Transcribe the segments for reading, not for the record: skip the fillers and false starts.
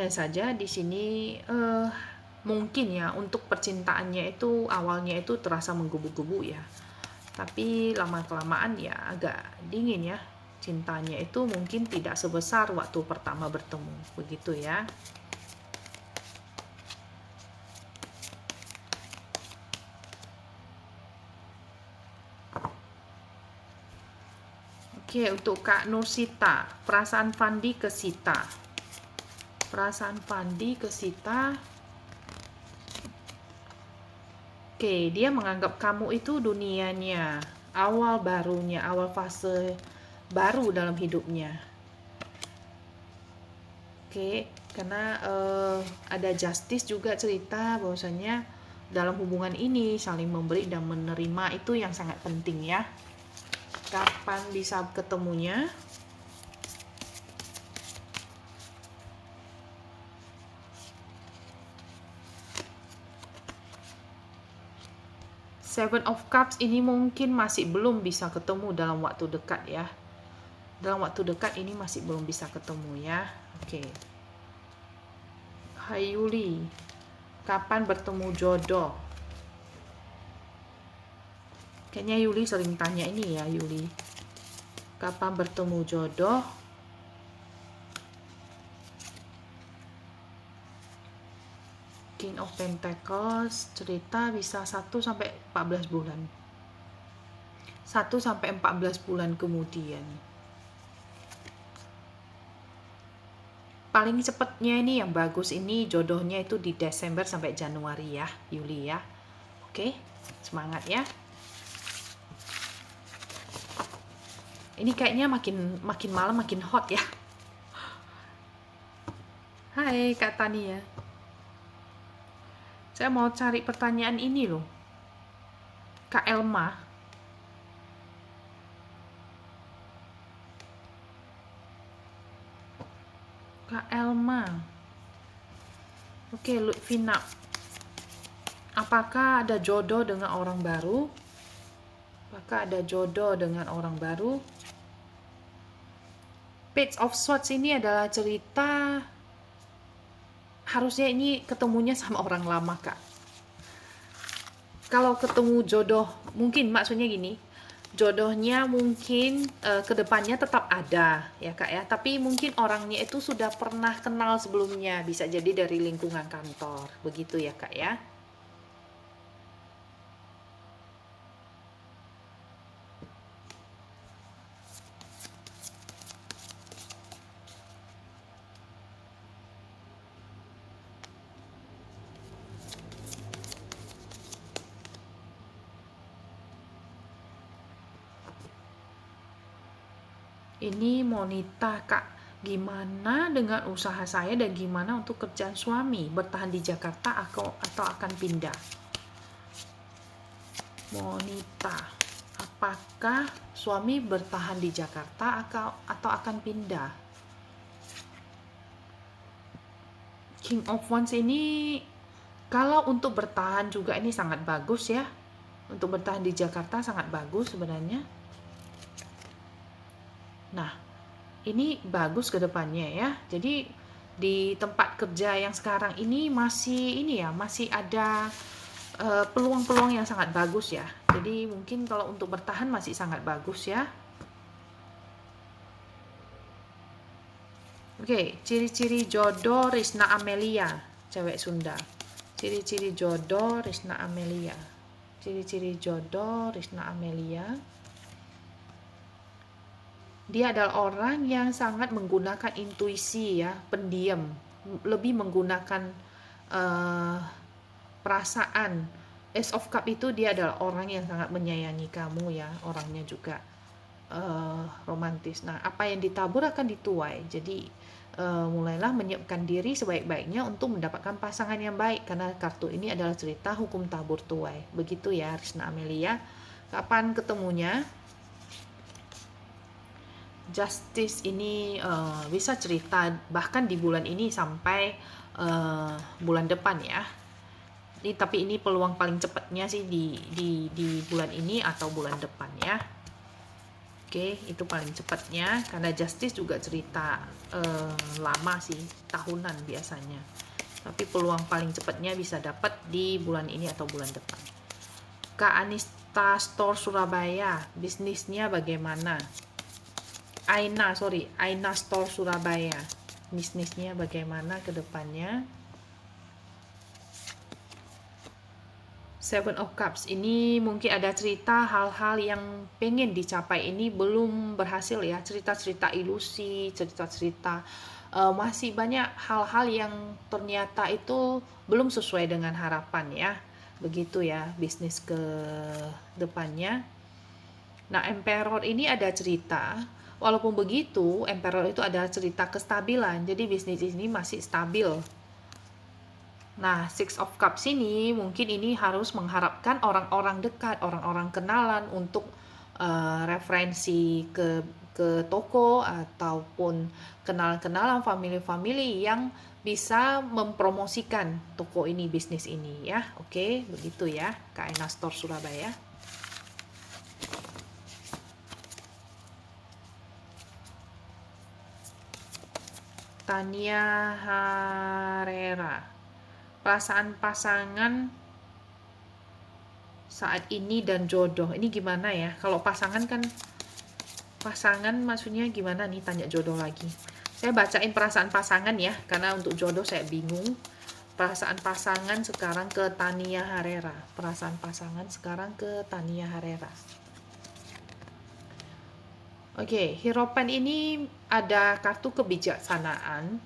hanya saja di sini mungkin ya untuk percintaannya itu awalnya itu terasa menggebu-gebu ya. Tapi lama-kelamaan ya agak dingin ya. Cintanya itu mungkin tidak sebesar waktu pertama bertemu. Begitu ya. Oke, untuk Kak Nursita, perasaan Fandi ke Sita. Perasaan Fandi ke Sita. Oke, dia menganggap kamu itu dunianya, awal barunya, awal fase baru dalam hidupnya. Oke, karena ada justice juga cerita bahwasanya dalam hubungan ini saling memberi dan menerima itu yang sangat penting ya. Kapan bisa ketemunya? Seven of Cups ini mungkin masih belum bisa ketemu dalam waktu dekat ya. Dalam waktu dekat ini masih belum bisa ketemu ya. Oke. Hai Yuli, kapan bertemu jodoh? Kayaknya Yuli sering tanya ini ya Yuli. Kapan bertemu jodoh? King of Pentacles cerita bisa 1-14 bulan. 1-14 bulan kemudian. Paling cepatnya ini yang bagus ini jodohnya itu di Desember sampai Januari ya, Yuli ya. Oke, semangat ya. Ini kayaknya makin malam makin hot ya. Hai Kak Tania. Saya mau cari pertanyaan ini loh. Kak Elma. Kak Elma. Oke, Lutfina. Apakah ada jodoh dengan orang baru? Apakah ada jodoh dengan orang baru? Page of Swords ini adalah cerita harusnya ini ketemunya sama orang lama Kak. Kalau ketemu jodoh, mungkin maksudnya gini, jodohnya mungkin kedepannya tetap ada ya Kak ya, tapi mungkin orangnya itu sudah pernah kenal sebelumnya, bisa jadi dari lingkungan kantor, begitu ya Kak ya. Ini Monita Kak, gimana dengan usaha saya dan gimana untuk kerjaan suami? Bertahan di Jakarta atau akan pindah? Monita, apakah suami bertahan di Jakarta atau akan pindah? King of Wands ini kalau untuk bertahan juga ini sangat bagus ya. Untuk bertahan di Jakarta sangat bagus sebenarnya. Nah, ini bagus ke depannya ya. Jadi di tempat kerja yang sekarang ini masih ada peluang-peluang yang sangat bagus ya. Jadi mungkin kalau untuk bertahan masih sangat bagus ya. Oke, ciri-ciri jodoh Risna Amelia, cewek Sunda. Ciri-ciri jodoh Risna Amelia. Ciri-ciri jodoh Risna Amelia. Dia adalah orang yang sangat menggunakan intuisi ya, pendiam, lebih menggunakan perasaan. Ace of Cup itu dia adalah orang yang sangat menyayangi kamu ya, orangnya juga romantis. Nah, apa yang ditabur akan dituai. Jadi mulailah menyiapkan diri sebaik-baiknya untuk mendapatkan pasangan yang baik, karena kartu ini adalah cerita hukum tabur tuai. Begitu ya Risna Amelia. Kapan ketemunya? Justice ini bisa cerita bahkan di bulan ini sampai bulan depan ya. Tapi ini peluang paling cepatnya sih di bulan ini atau bulan depan ya. Oke, itu paling cepatnya karena Justice juga cerita lama sih, tahunan biasanya. Tapi peluang paling cepatnya bisa dapat di bulan ini atau bulan depan. Kak Anista Store Surabaya, bisnisnya bagaimana? Aina Store Surabaya, bisnisnya bagaimana ke depannya? Seven of Cups ini mungkin ada cerita hal-hal yang pengen dicapai ini belum berhasil ya, cerita-cerita ilusi, cerita-cerita masih banyak hal-hal yang ternyata itu belum sesuai dengan harapan ya, begitu ya bisnis ke depannya. Nah, Emperor ini ada cerita, walaupun begitu Emperor itu adalah cerita kestabilan, jadi bisnis ini masih stabil. Nah, Six of Cups ini mungkin ini harus mengharapkan orang-orang dekat, orang-orang kenalan untuk referensi ke toko ataupun kenalan-kenalan family-family yang bisa mempromosikan toko ini, bisnis ini ya. Oke, begitu ya, Kak Aina Store Surabaya. Tania Harera, perasaan pasangan saat ini dan jodoh ini gimana ya? Kalau pasangan kan, pasangan maksudnya gimana nih, tanya jodoh lagi. Saya bacain perasaan pasangan ya, karena untuk jodoh saya bingung. Perasaan pasangan sekarang ke Tania Harera. Perasaan pasangan sekarang ke Tania Harera. Oke, Hero Pen ini ada kartu kebijaksanaan.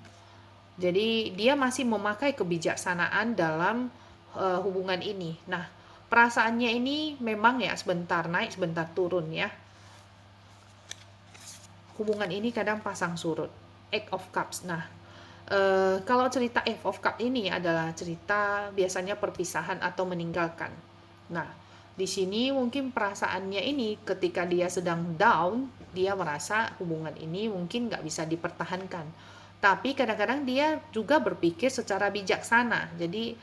Jadi dia masih memakai kebijaksanaan dalam hubungan ini. Nah, perasaannya ini memang ya sebentar naik, sebentar turun ya. Hubungan ini kadang pasang surut. Eight of Cups. Nah, kalau cerita Eight of Cups ini adalah cerita biasanya perpisahan atau meninggalkan. Nah, di sini mungkin perasaannya ini ketika dia sedang down, dia merasa hubungan ini mungkin nggak bisa dipertahankan. Tapi kadang-kadang dia juga berpikir secara bijaksana. Jadi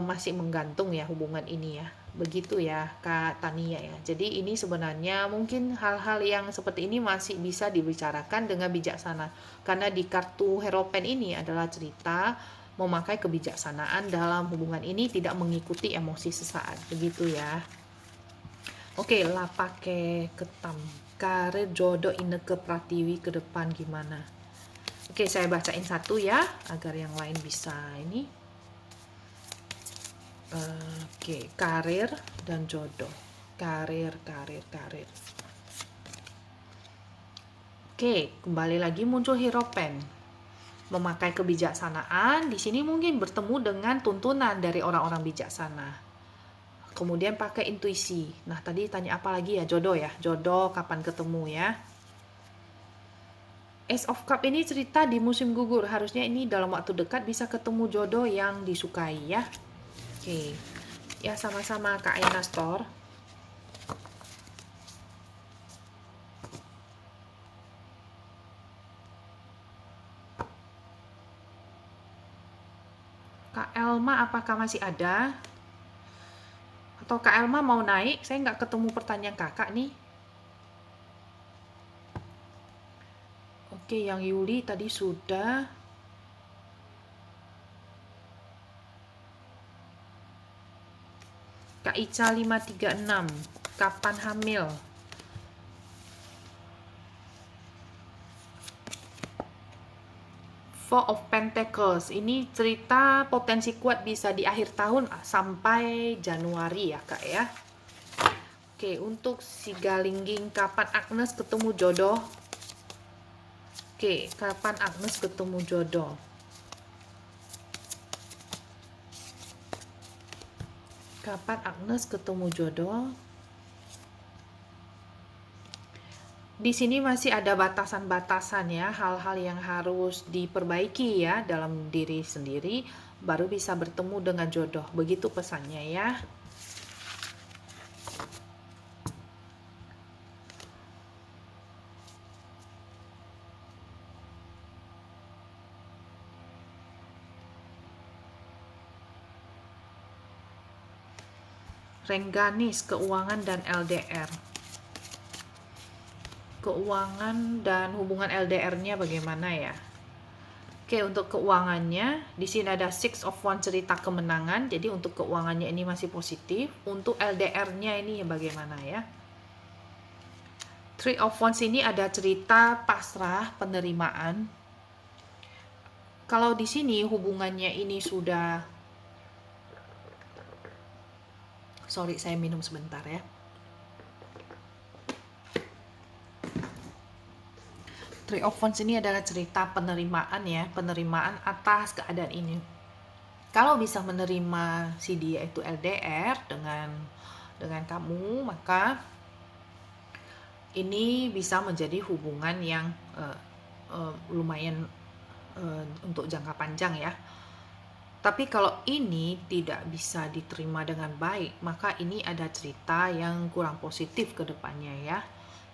masih menggantung ya hubungan ini ya. Begitu ya Kak Tania ya. Jadi ini sebenarnya mungkin hal-hal yang seperti ini masih bisa dibicarakan dengan bijaksana. Karena di kartu Hero Pen ini adalah cerita memakai kebijaksanaan dalam hubungan ini, tidak mengikuti emosi sesaat. Begitu ya. Oke, lah pakai ketam. Karir jodoh Inneke Pratiwi ke depan gimana? Oke, saya bacain satu ya agar yang lain bisa ini. Oke, karir dan jodoh. Karir. Oke, kembali lagi muncul Hero Pen. Memakai kebijaksanaan, di sini mungkin bertemu dengan tuntunan dari orang-orang bijaksana. Kemudian pakai intuisi. Nah, tadi tanya apa lagi ya? Jodoh ya. Jodoh kapan ketemu ya? Ace of Cup ini cerita di musim gugur. Harusnya ini dalam waktu dekat bisa ketemu jodoh yang disukai ya. Oke. Ya, sama-sama Kak Aina Store. Kak Elma apakah masih ada? Atau Kak Elma mau naik? Saya nggak ketemu pertanyaan kakak nih. Oke, yang Yuli tadi sudah. Kak Ica 536, kapan hamil? Four of Pentacles, ini cerita potensi kuat bisa di akhir tahun sampai Januari ya Kak ya. Oke, untuk si Galingging, kapan Agnes ketemu jodoh? Oke, kapan Agnes ketemu jodoh? Kapan Agnes ketemu jodoh? Di sini masih ada batasan-batasan ya, hal-hal yang harus diperbaiki ya dalam diri sendiri, baru bisa bertemu dengan jodoh. Begitu pesannya ya. Rengganis, keuangan dan LDR. Keuangan dan hubungan LDR-nya bagaimana ya? Oke, untuk keuangannya, di sini ada Six of Wands cerita kemenangan. Jadi untuk keuangannya ini masih positif. Untuk LDR-nya ini bagaimana ya? Three of Wands ini ada cerita pasrah, penerimaan. Kalau di sini hubungannya ini sudah, sorry saya minum sebentar ya. Three of Wands ini adalah cerita penerimaan ya, penerimaan atas keadaan ini. Kalau bisa menerima si dia itu LDR dengan kamu, maka ini bisa menjadi hubungan yang lumayan untuk jangka panjang ya. Tapi kalau ini tidak bisa diterima dengan baik, maka ini ada cerita yang kurang positif ke depannya ya.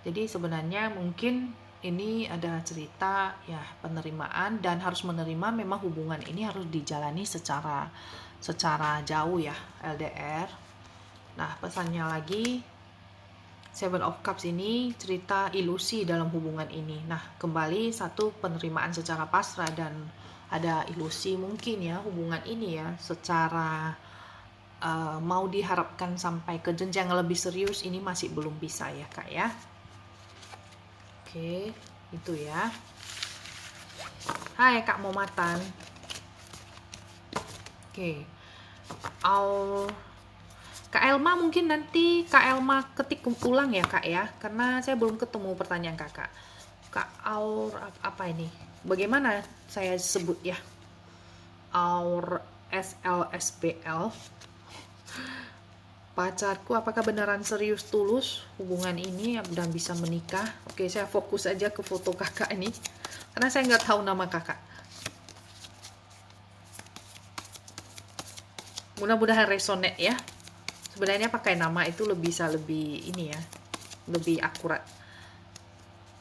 Jadi sebenarnya mungkin ini ada cerita ya penerimaan, dan harus menerima memang hubungan ini harus dijalani secara jauh ya, LDR. Nah, pesannya lagi, Seven of Cups ini cerita ilusi dalam hubungan ini. Nah, kembali satu penerimaan secara pasrah dan ada ilusi mungkin ya hubungan ini ya secara mau diharapkan sampai ke jenjang yang lebih serius ini masih belum bisa ya Kak ya. Oke, itu ya. Hai Kak Momatan. Oke. Kak Elma mungkin nanti Kak Elma ketik ulang ya Kak ya, karena saya belum ketemu pertanyaan Kakak. Kak Aur apa ini? Bagaimana saya sebut ya? Aur SLSBL. Pacarku apakah beneran serius tulus hubungan ini dan bisa menikah? Oke, saya fokus aja ke foto kakak ini karena saya nggak tahu nama kakak. Mudah-mudahan resonate ya. Sebenarnya pakai nama itu bisa lebih ini ya, lebih akurat.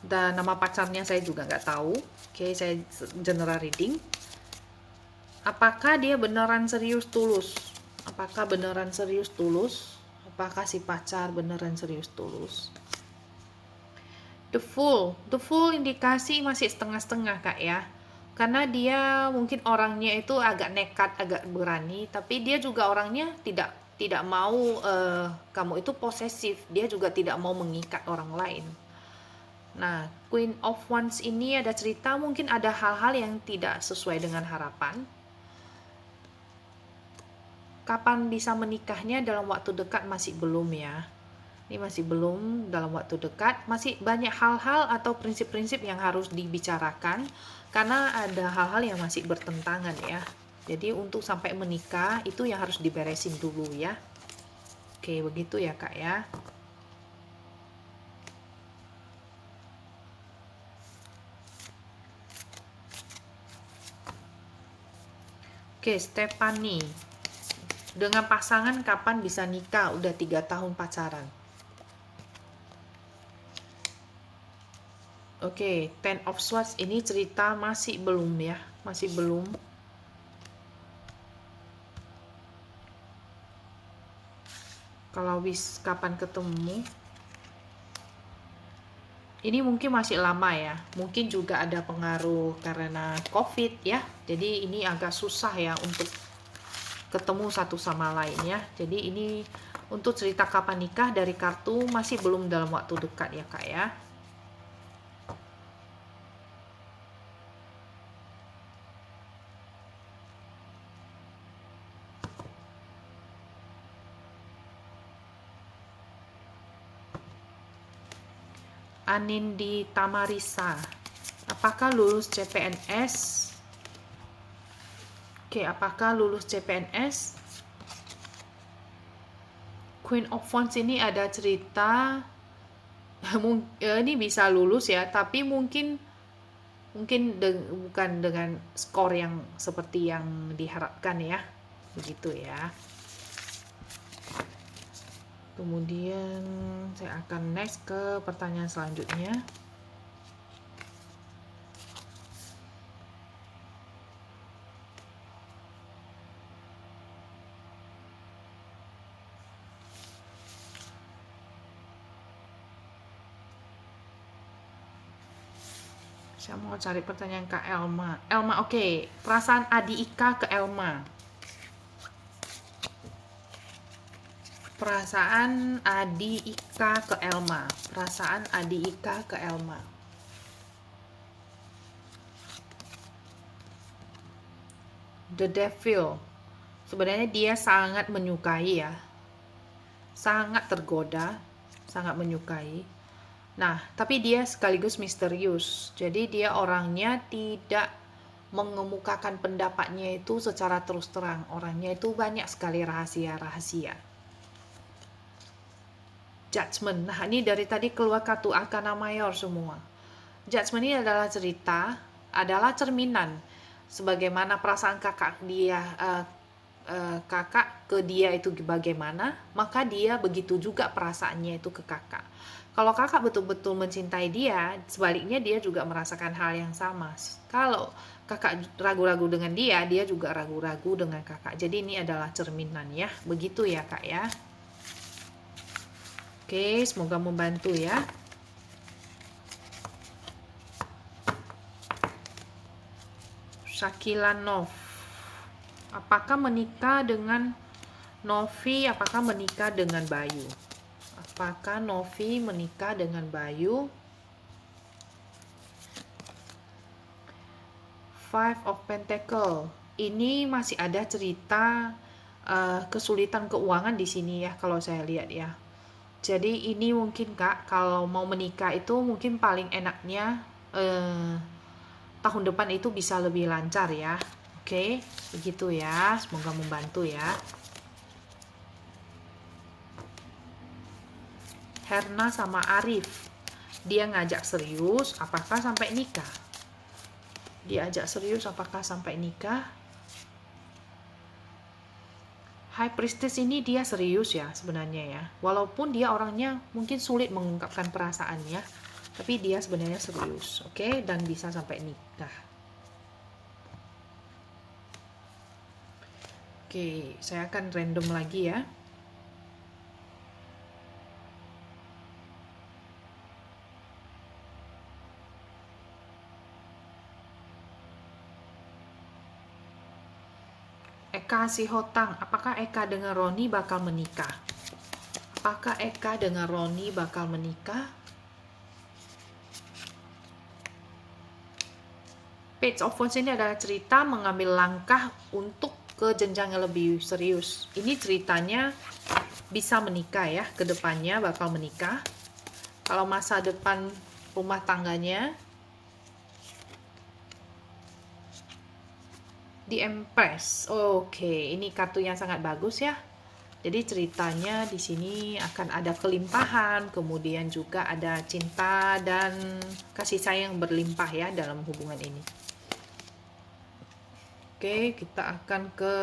Dan nama pacarnya saya juga nggak tahu. Oke, saya general reading. Apakah dia beneran serius tulus? Apakah beneran serius tulus? Apakah si pacar beneran serius tulus? The Fool indikasi masih setengah-setengah Kak ya. Karena dia mungkin orangnya itu agak nekat, agak berani, tapi dia juga orangnya tidak mau kamu itu posesif. Dia juga tidak mau mengikat orang lain. Nah, Queen of Wands ini ada cerita mungkin ada hal-hal yang tidak sesuai dengan harapan. Kapan bisa menikahnya dalam waktu dekat masih belum ya. Ini masih belum dalam waktu dekat, masih banyak hal-hal atau prinsip-prinsip yang harus dibicarakan karena ada hal-hal yang masih bertentangan ya. Jadi untuk sampai menikah itu yang harus diberesin dulu ya. Oke, begitu ya Kak ya. Oke, Stephanie. Dengan pasangan kapan bisa nikah? Udah 3 tahun pacaran. Oke, Ten of Swords ini cerita masih belum ya, masih belum. Kalau kapan ketemu? Ini mungkin masih lama ya. Mungkin juga ada pengaruh karena COVID ya. Jadi ini agak susah ya untuk ketemu satu sama lain ya. Jadi ini untuk cerita kapan nikah dari kartu masih belum dalam waktu dekat ya Kak ya. Anindi Tamarisa, apakah lulus CPNS? Oke, apakah lulus CPNS? Queen of Wands ini ada cerita ini bisa lulus ya, tapi mungkin bukan dengan skor yang seperti yang diharapkan ya, begitu ya. Kemudian saya akan next ke pertanyaan selanjutnya. Saya mau cari pertanyaan ke Elma. Elma, oke. Perasaan Adi Ika ke Elma. Perasaan Adi Ika ke Elma. Perasaan Adi Ika ke Elma. The Devil. Sebenarnya dia sangat menyukai ya. Sangat tergoda, sangat menyukai. Nah, tapi dia sekaligus misterius. Jadi dia orangnya tidak mengemukakan pendapatnya itu secara terus terang. Orangnya itu banyak sekali rahasia-rahasia. Judgment. Nah, ini dari tadi keluar kartu Arkana Mayor semua. Judgment ini adalah cerita, adalah cerminan sebagaimana perasaan kakak dia kakak ke dia itu bagaimana, maka dia begitu juga perasaannya itu ke kakak. Kalau kakak betul-betul mencintai dia, sebaliknya dia juga merasakan hal yang sama. Kalau kakak ragu-ragu dengan dia, dia juga ragu-ragu dengan kakak. Jadi ini adalah cerminan ya, begitu ya kak ya. Oke, semoga membantu ya. Shakila Nov, apakah menikah dengan Novi? Apakah menikah dengan Bayu? Apakah Novi menikah dengan Bayu? Five of Pentacle. Ini masih ada cerita kesulitan keuangan di sini ya kalau saya lihat ya. Jadi ini mungkin kak kalau mau menikah itu mungkin paling enaknya tahun depan itu bisa lebih lancar ya. Oke, begitu ya. Semoga membantu ya. Herna sama Arif, dia ngajak serius, apakah sampai nikah? Diajak serius, apakah sampai nikah? High Priestess ini dia serius ya sebenarnya ya. Walaupun dia orangnya mungkin sulit mengungkapkan perasaannya, tapi dia sebenarnya serius, oke? Dan bisa sampai nikah. Oke, saya akan random lagi ya. Eka Sihotang, apakah Eka dengan Roni bakal menikah? Apakah Eka dengan Roni bakal menikah? Page of Wands ini adalah cerita mengambil langkah untuk ke jenjang yang lebih serius. Ini ceritanya bisa menikah ya, ke depannya bakal menikah. Kalau masa depan rumah tangganya di Empress. Oke, ini kartu yang sangat bagus ya. Jadi ceritanya di sini akan ada kelimpahan, kemudian juga ada cinta dan kasih sayang berlimpah ya dalam hubungan ini. Oke, kita akan ke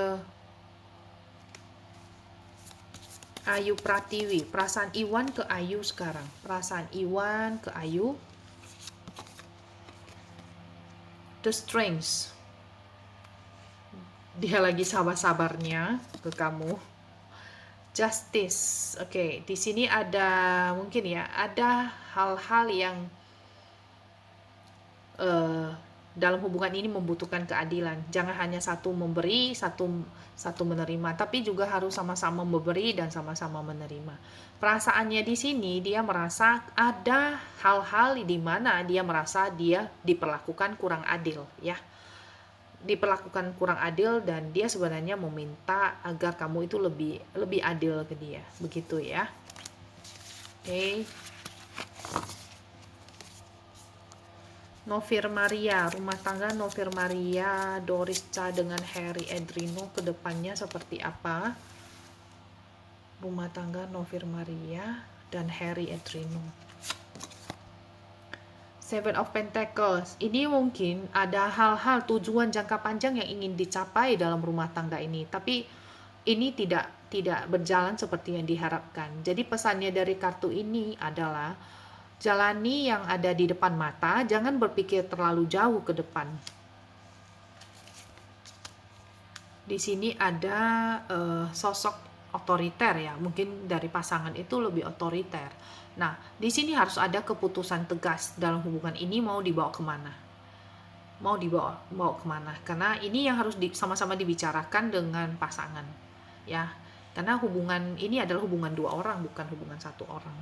Ayu Pratiwi. Perasaan Iwan ke Ayu sekarang. Perasaan Iwan ke Ayu. The Strength. Dia lagi sabar-sabarnya ke kamu. Justice. Oke, di sini ada mungkin ya, ada hal-hal yang dalam hubungan ini membutuhkan keadilan. Jangan hanya satu memberi, satu menerima, tapi juga harus sama-sama memberi dan sama-sama menerima. Perasaannya di sini dia merasa ada hal-hal di mana dia merasa dia diperlakukan kurang adil ya. Diperlakukan kurang adil dan dia sebenarnya meminta agar kamu itu lebih adil ke dia. Begitu ya. Oke. Novir Maria, rumah tangga Novir Maria, Doris Cha dengan Harry Edrino ke depannya seperti apa? Rumah tangga Novir Maria dan Harry Edrino. Seven of Pentacles. Ini mungkin ada hal-hal tujuan jangka panjang yang ingin dicapai dalam rumah tangga ini, tapi ini tidak berjalan seperti yang diharapkan. Jadi pesannya dari kartu ini adalah jalani yang ada di depan mata, jangan berpikir terlalu jauh ke depan. Di sini ada sosok otoriter ya, mungkin dari pasangan itu lebih otoriter. Nah, di sini harus ada keputusan tegas dalam hubungan ini mau dibawa kemana. mau dibawa kemana, karena ini yang harus sama-sama dibicarakan dengan pasangan ya, karena hubungan ini adalah hubungan dua orang, bukan hubungan satu orang.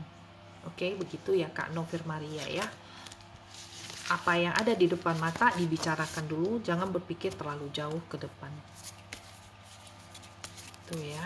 Oke, begitu ya Kak Novir Maria ya. Apa yang ada di depan mata dibicarakan dulu, jangan berpikir terlalu jauh ke depan. Tuh ya.